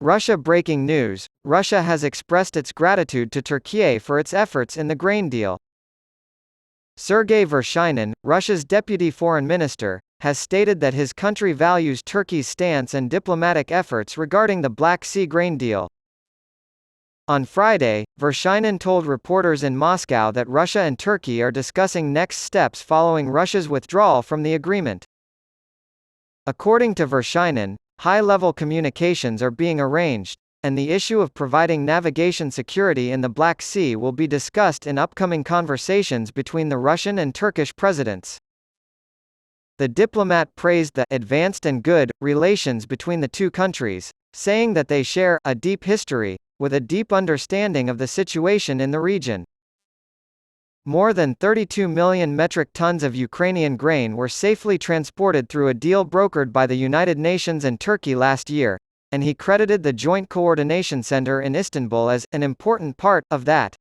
Russia breaking news: Russia has expressed its gratitude to Türkiye for its efforts in the grain deal. Sergei Vershinin, Russia's deputy foreign minister, has stated that his country values Turkey's stance and diplomatic efforts regarding the Black Sea grain deal. On Friday, Vershinin told reporters in Moscow that Russia and Turkey are discussing next steps following Russia's withdrawal from the agreement. According to Vershinin, high-level communications are being arranged, and the issue of providing navigation security in the Black Sea will be discussed in upcoming conversations between the Russian and Turkish presidents. The diplomat praised the advanced and good relations between the two countries, saying that they share a deep history, with a deep understanding of the situation in the region. More than 32 million metric tons of Ukrainian grain were safely transported through a deal brokered by the United Nations and Turkey last year, and he credited the Joint Coordination Center in Istanbul as an important part of that.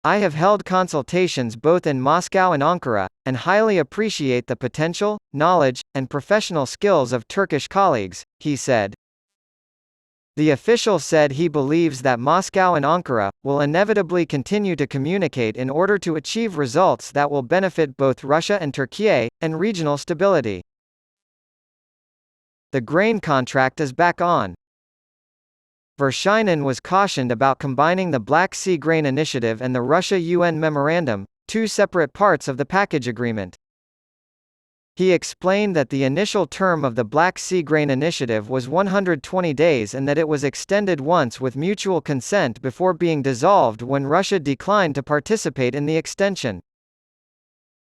I have held consultations both in Moscow and Ankara, and highly appreciate the potential, knowledge, and professional skills of Turkish colleagues, he said. The official said he believes that Moscow and Ankara will inevitably continue to communicate in order to achieve results that will benefit both Russia and Türkiye, and regional stability. The grain contract is back on. Vershinin was cautioned about combining the Black Sea Grain Initiative and the Russia-UN Memorandum, two separate parts of the package agreement. He explained that the initial term of the Black Sea Grain Initiative was 120 days and that it was extended once with mutual consent before being dissolved when Russia declined to participate in the extension.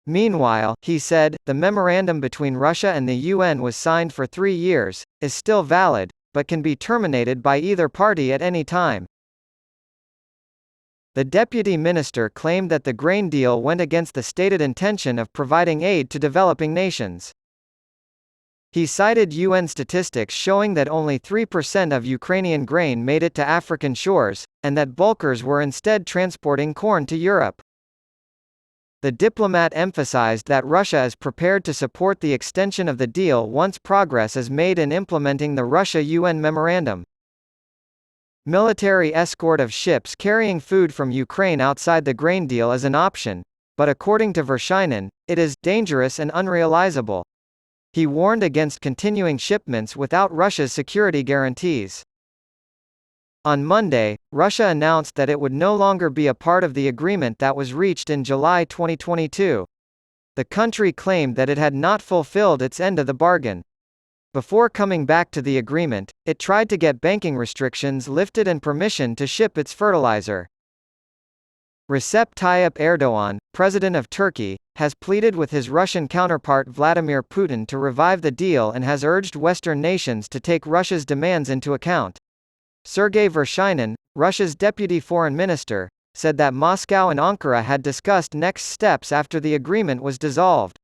Meanwhile, he said, the memorandum between Russia and the UN was signed for 3 years, is still valid, but can be terminated by either party at any time. The deputy minister claimed that the grain deal went against the stated intention of providing aid to developing nations. He cited UN statistics showing that only 3% of Ukrainian grain made it to African shores, and that bulkers were instead transporting corn to Europe. The diplomat emphasized that Russia is prepared to support the extension of the deal once progress is made in implementing the Russia-UN memorandum. Military escort of ships carrying food from Ukraine outside the grain deal is an option, but according to Vershinin, it is dangerous and unrealizable. He warned against continuing shipments without Russia's security guarantees. On Monday, Russia announced that it would no longer be a part of the agreement that was reached in July 2022. The country claimed that it had not fulfilled its end of the bargain. Before coming back to the agreement, it tried to get banking restrictions lifted and permission to ship its fertilizer. Recep Tayyip Erdoğan, president of Turkey, has pleaded with his Russian counterpart Vladimir Putin to revive the deal and has urged Western nations to take Russia's demands into account. Sergei Vershinin, Russia's deputy foreign minister, said that Moscow and Ankara had discussed next steps after the agreement was dissolved.